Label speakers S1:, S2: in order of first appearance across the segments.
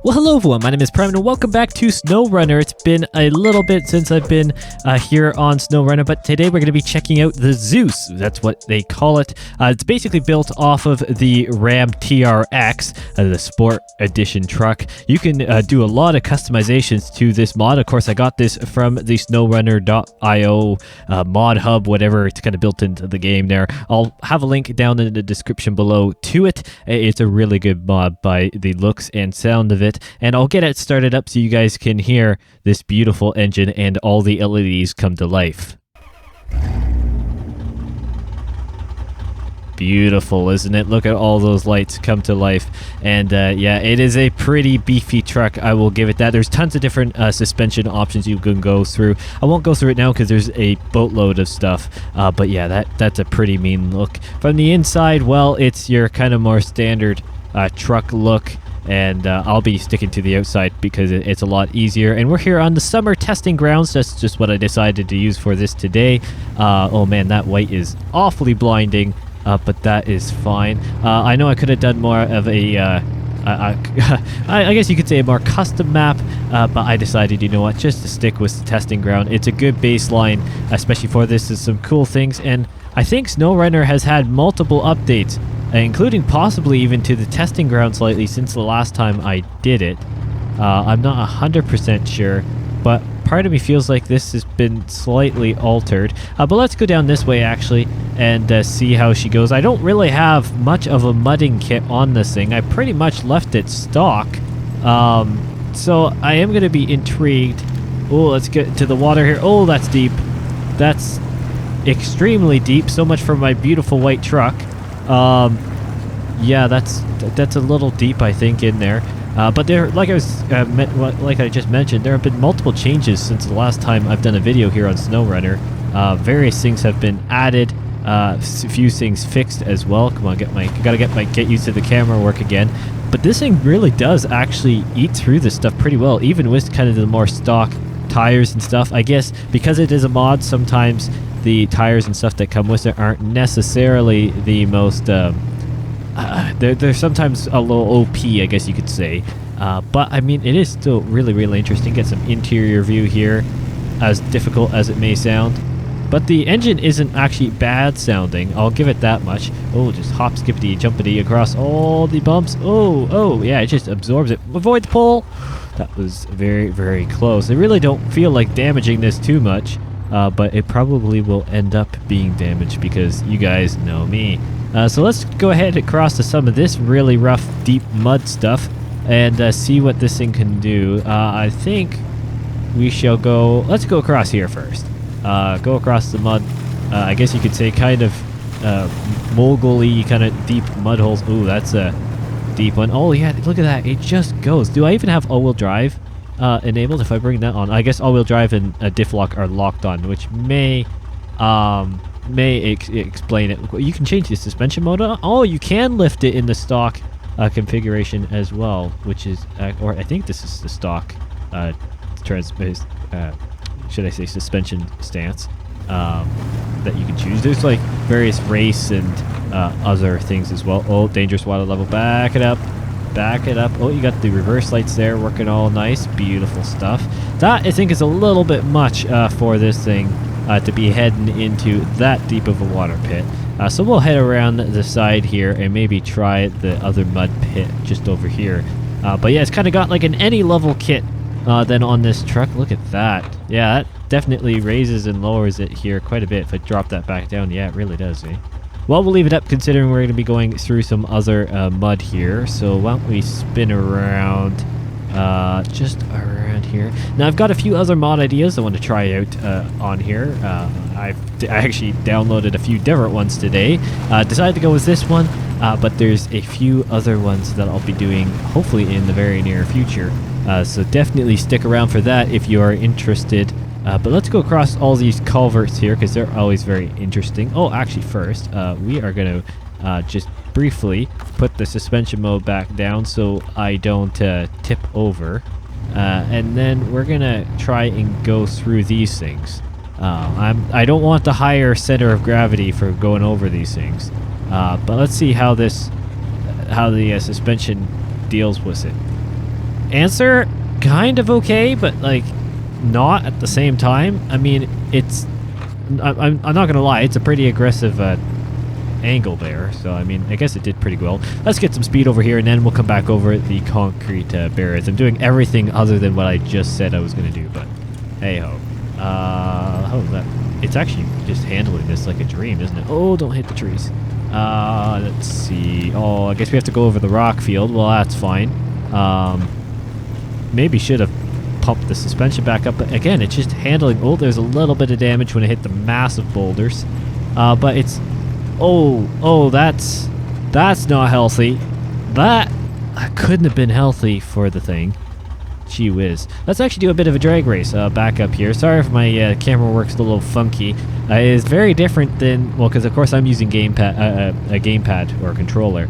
S1: Well, hello everyone, my name is Prime and welcome back to SnowRunner. It's been a little bit since I've been here on SnowRunner, but today we're going to be checking out the Zeus. That's what they call it. It's basically built off of the RAM TRX, the Sport Edition truck. You can do a lot of customizations to this mod. Of course, I got this from the SnowRunner.io mod hub, whatever. It's kind of built into the game there. I'll have a link down in the description below to it. It's a really good mod by the looks and sound of it. And I'll get it started up so you guys can hear this beautiful engine and all the LEDs come to life. Beautiful, isn't it? Look at all those lights come to life. And yeah, it is a pretty beefy truck. I will give it that. There's tons of different suspension options you can go through. I won't go through it now because there's a boatload of stuff. But yeah, that's a pretty mean look. From the inside, well, it's your kind of more standard truck look. And I'll be sticking to the outside because it's a lot easier. And we're here on the summer testing grounds. That's just what I decided to use for this today. Oh man, that white is awfully blinding, but that is fine. I know I could have done more of a, I guess you could say a more custom map, but I decided, you know what, just to stick with the testing ground. It's a good baseline, especially for this. There's some cool things, and I think SnowRunner has had multiple updates, including possibly even to the testing ground slightly since the last time I did it. I'm not 100% sure, but part of me feels like this has been slightly altered. But let's go down this way actually and see how she goes. I don't really have much of a mudding kit on this thing. I pretty much left it stock. So I am going to be intrigued. Oh, let's get to the water here. Oh, that's deep. That's extremely deep. So much for my beautiful white truck. Yeah, that's a little deep, I think, in there. But there, like I just mentioned, there have been multiple changes since the last time I've done a video here on SnowRunner. Various things have been added, a few things fixed as well. Come on, get used to the camera work again. But this thing really does actually eat through this stuff pretty well, even with kind of the more stock tires and stuff. I guess because it is a mod, sometimes the tires and stuff that come with it aren't necessarily the most they're sometimes a little OP, I guess you could say, but I mean, it is still really interesting. Get some interior view here, as difficult as it may sound, but the engine isn't actually bad sounding, I'll give it that much. Oh, just hop skippity jumpity across all the bumps. Oh yeah, it just absorbs it. Avoid the pole. That was very close. I really don't feel like damaging this too much. But it probably will end up being damaged because you guys know me. So let's go ahead and cross to some of this really rough, deep mud stuff and see what this thing can do. I think we shall go... Let's go across here first. Go across the mud. I guess you could say kind of mogul-y, kind of deep mud holes. Ooh, that's a deep one. Oh, yeah, look at that. It just goes. Do I even have all-wheel drive enabled? If I bring that on, I guess all-wheel drive and diff lock are locked on, which may explain it. You can change the suspension mode. Oh, you can lift it in the stock configuration as well, which is or I think this is the stock should I say suspension stance that you can choose. There's like various race and other things as well. Oh, dangerous water level. Back it up. Oh, you got the reverse lights there working all nice. Beautiful stuff. That, I think, is a little bit much for this thing to be heading into that deep of a water pit. So we'll head around the side here and maybe try the other mud pit just over here. But yeah, it's kind of got like an any level kit then on this truck. Look at that. Yeah, that definitely raises and lowers it here quite a bit. If I drop that back down, yeah, it really does, eh? Well, we'll leave it up considering we're going to be going through some other mud here. So why don't we spin around just around here. Now, I've got a few other mod ideas I want to try out on here. I actually downloaded a few different ones today. Decided to go with this one, but there's a few other ones that I'll be doing hopefully in the very near future. So definitely stick around for that if you are interested. But let's go across all these culverts here because they're always very interesting. Oh, actually first, we are going to just briefly put the suspension mode back down so I don't tip over. And then we're going to try and go through these things. I don't want the higher center of gravity for going over these things. But let's see how the suspension deals with it. Answer, kind of okay, but like not at the same time. I mean, it's, I'm not gonna lie, it's a pretty aggressive angle there. So I mean, I guess it did pretty well. Let's get some speed over here, and then we'll come back over the concrete barriers. I'm doing everything other than what I just said I was gonna do, but hey ho. How is that? It's actually just handling this like a dream, isn't it? Oh, don't hit the trees. Let's see. Oh, I guess we have to go over the rock field. Well, that's fine. Maybe should have pumped the suspension back up, but again, it's just handling. Oh, there's a little bit of damage when I hit the massive boulders. But it's, that's not healthy. That couldn't have been healthy for the thing. Gee whiz. Let's actually do a bit of a drag race back up here. Sorry if my camera works a little funky. It is very different than, well, because of course I'm using a gamepad or a controller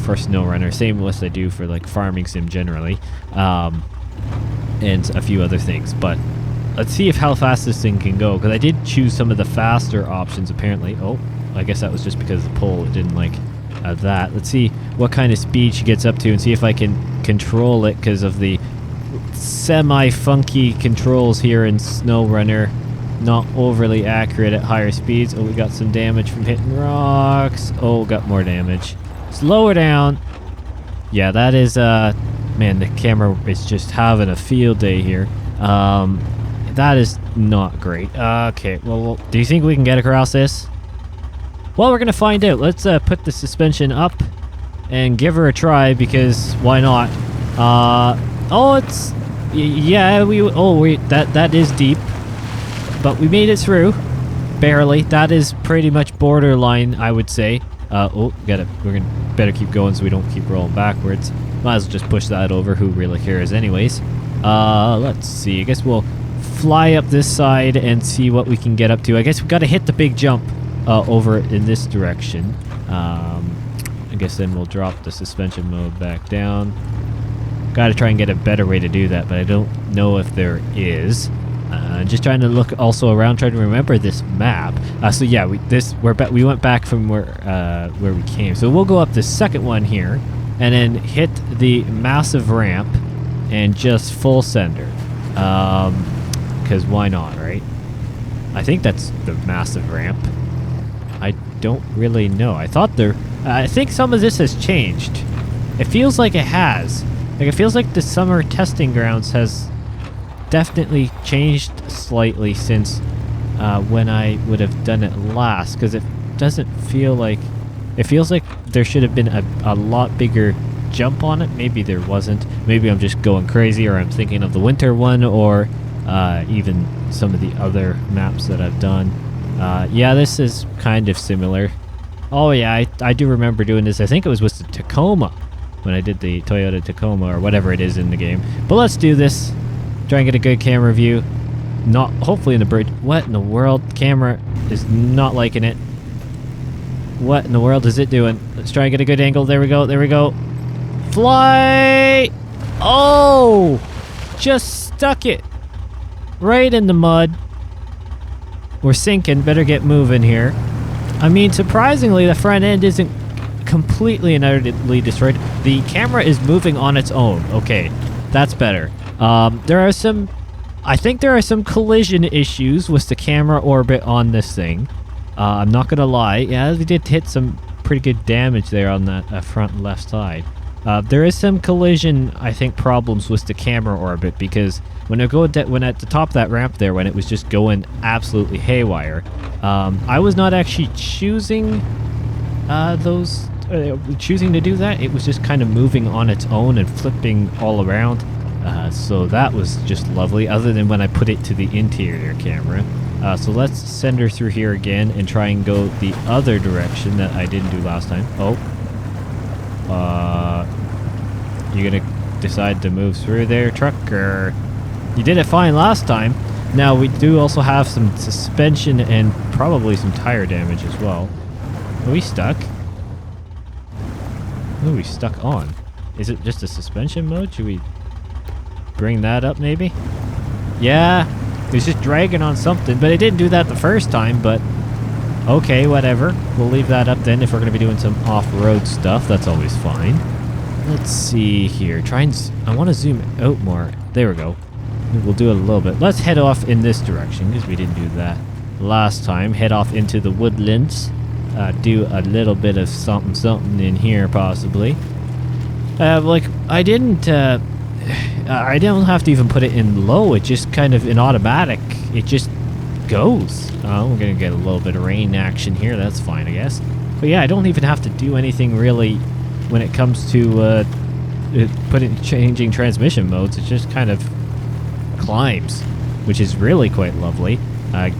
S1: for SnowRunner. Same as I do for like farming sim generally, and a few other things. But let's see how fast this thing can go, because I did choose some of the faster options apparently. Oh, I guess that was just because the pole didn't like that. Let's see what kind of speed she gets up to and see if I can control it because of the semi-funky controls here in SnowRunner. Not overly accurate at higher speeds. Oh, we got some damage from hitting rocks. Oh, got more damage. Slow her down. Yeah, that is, man, the camera is just having a field day here. That is not great. Okay, well, do you think we can get across this? Well, we're going to find out. Let's put the suspension up and give her a try, because why not? Oh, it's, yeah, that is deep, but we made it through, barely. That is pretty much borderline, I would say. Oh, got it. We're going to better keep going so we don't keep rolling backwards. Might as well just push that over. Who really cares anyways? Let's see. I guess we'll fly up this side and see what we can get up to. I guess we got to hit the big jump over in this direction. I guess then we'll drop the suspension mode back down. Got to try and get a better way to do that, but I don't know if there is. Just trying to look also around, trying to remember this map. So yeah, we went back from where we came. So we'll go up the second one here, and then hit the massive ramp and just full sender. Because why not, right? I think that's the massive ramp. I don't really know. I think some of this has changed. It feels like it has. Like, it feels like the summer testing grounds has definitely changed slightly since when I would have done it last, because it doesn't feel like, it feels like there should have been a lot bigger jump on it. Maybe there wasn't. Maybe I'm just going crazy, or I'm thinking of the winter one, or even some of the other maps that I've done. Yeah, this is kind of similar. Oh yeah, I do remember doing this. I think it was with the Tacoma, when I did the Toyota Tacoma, or whatever it is in the game. But let's do this. Try and get a good camera view. Not, hopefully in the bridge. What in the world? Camera is not liking it. What in the world is it doing? Let's try and get a good angle. There we go. There we go. Fly! Oh! Just stuck it right in the mud. We're sinking. Better get moving here. I mean, surprisingly, the front end isn't completely and utterly destroyed. The camera is moving on its own. Okay, that's better. I think there are some collision issues with the camera orbit on this thing. I'm not gonna lie. Yeah, they did hit some pretty good damage there on that front left side. There is some collision, I think, problems with the camera orbit, because when at the top of that ramp there, when it was just going absolutely haywire, I was not actually choosing choosing to do that. It was just kind of moving on its own and flipping all around. So that was just lovely, other than when I put it to the interior camera. So let's send her through here again and try and go the other direction that I didn't do last time. Oh. You gonna decide to move through there, trucker? You did it fine last time. Now, we do also have some suspension and probably some tire damage as well. Are we stuck? What are we stuck on? Is it just a suspension mode? Should we bring that up maybe? Yeah, it was just dragging on something, but it didn't do that the first time, but okay, whatever. We'll leave that up then if we're going to be doing some off-road stuff. That's always fine. Let's see here. I want to zoom out more. There we go. We'll do it a little bit. Let's head off in this direction because we didn't do that last time. Head off into the woodlands. Do a little bit of something in here possibly. Like I don't have to even put it in low. It just kind of in automatic. It just goes. We're gonna get a little bit of rain action here. That's fine, I guess. But yeah, I don't even have to do anything really when it comes to changing transmission modes. It just kind of climbs, which is really quite lovely. I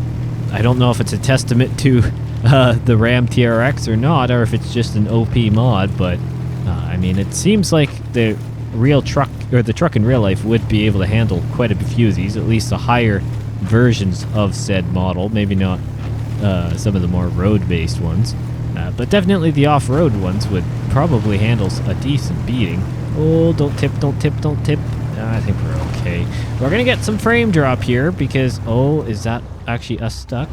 S1: don't know if it's a testament to the RAM TRX or not, or if it's just an OP mod, but I mean, it seems like the real truck, or the truck in real life, would be able to handle quite a few of these, at least the higher versions of said model. Maybe not some of the more road-based ones, but definitely the off-road ones would probably handle a decent beating. Oh, don't tip, don't tip, don't tip. I think we're okay. We're gonna get some frame drop here because, oh, is that actually us stuck?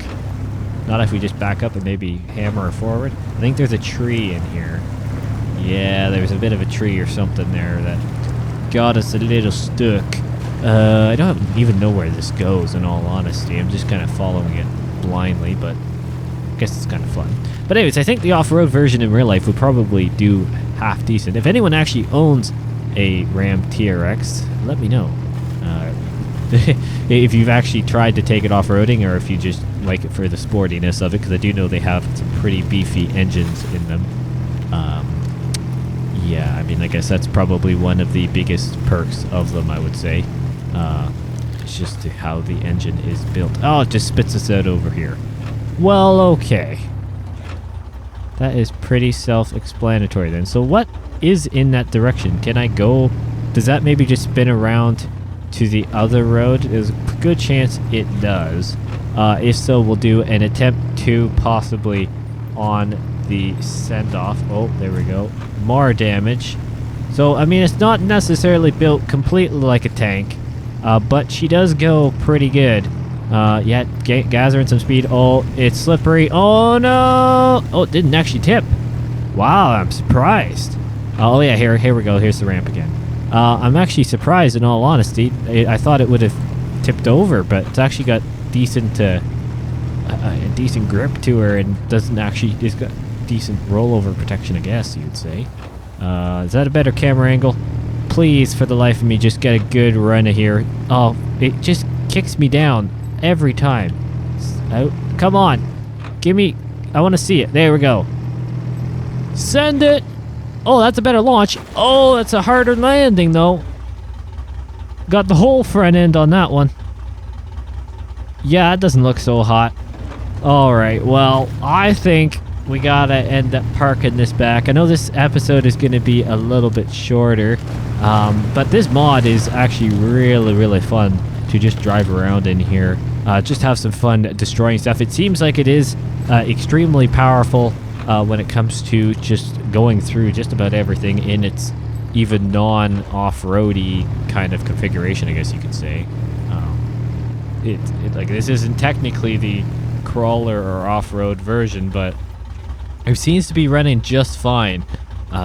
S1: Not if we just back up and maybe hammer forward. I think there's a tree in here. Yeah, there's a bit of a tree or something there that got us a little stuck. I don't even know where this goes, in all honesty. I'm just kind of following it blindly, but I guess it's kind of fun. But anyways, I think the off-road version in real life would probably do half decent. If anyone actually owns a RAM TRX, let me know. If you've actually tried to take it off-roading, or if you just like it for the sportiness of it, because I do know they have some pretty beefy engines in them. Yeah, I mean, I guess that's probably one of the biggest perks of them, I would say. It's just how the engine is built. Oh, it just spits us out over here. Well, okay. That is pretty self-explanatory then. So what is in that direction? Can I go? Does that maybe just spin around to the other road? There's a good chance it does. If so, we'll do an attempt to possibly on the send-off. Oh, there we go. More damage. So, I mean, it's not necessarily built completely like a tank, but she does go pretty good. Yeah, gathering some speed. Oh, it's slippery. Oh, no! Oh, it didn't actually tip. Wow, I'm surprised. Oh, yeah, here we go. Here's the ramp again. I'm actually surprised, in all honesty. I thought it would have tipped over, but it's actually got decent a decent grip to her, and doesn't actually, it's got decent rollover protection, I guess you'd say. Is that a better camera angle? Please, for the life of me, just get a good run of here. Oh, it just kicks me down every time. Oh, come on. Give me, I want to see it. There we go. Send it. Oh, that's a better launch. Oh, that's a harder landing, though. Got the whole front end on that one. Yeah, it doesn't look so hot. Alright, well, I think we gotta end up parking this back. I know this episode is going to be a little bit shorter, but this mod is actually really, really fun to just drive around in here. Just have some fun destroying stuff. It seems like it is extremely powerful when it comes to just going through just about everything in its even non-off-roady kind of configuration, I guess you could say. Like, this isn't technically the crawler or off-road version, but it seems to be running just fine.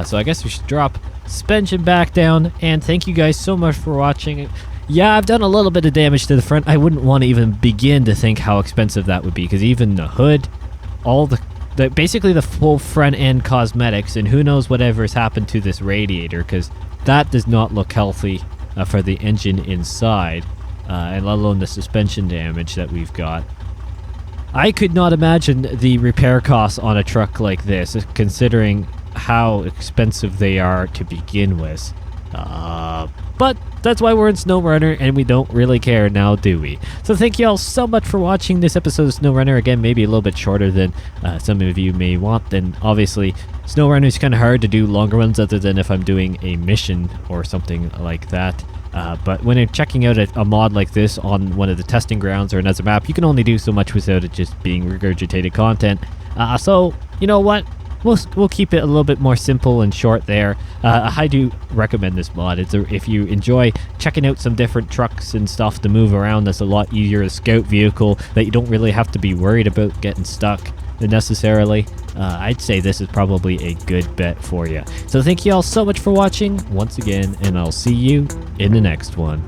S1: So I guess we should drop suspension back down, and thank you guys so much for watching. Yeah, I've done a little bit of damage to the front. I wouldn't want to even begin to think how expensive that would be, because even the hood, all basically the full front end cosmetics, and who knows whatever has happened to this radiator, because that does not look healthy for the engine inside, and let alone the suspension damage that we've got. I could not imagine the repair costs on a truck like this, considering how expensive they are to begin with. But that's why we're in SnowRunner, and we don't really care now, do we? So thank you all so much for watching this episode of SnowRunner. Again, maybe a little bit shorter than some of you may want. And obviously, SnowRunner is kind of hard to do longer ones other than if I'm doing a mission or something like that. But when you're checking out a mod like this on one of the testing grounds or another map, you can only do so much without it just being regurgitated content. So, you know what? We'll keep it a little bit more simple and short there. I do recommend this mod. If you enjoy checking out some different trucks and stuff to move around, that's a lot easier. A scout vehicle that you don't really have to be worried about getting stuck. necessarily, I'd say this is probably a good bet for you. So thank you all so much for watching once again, and I'll see you in the next one.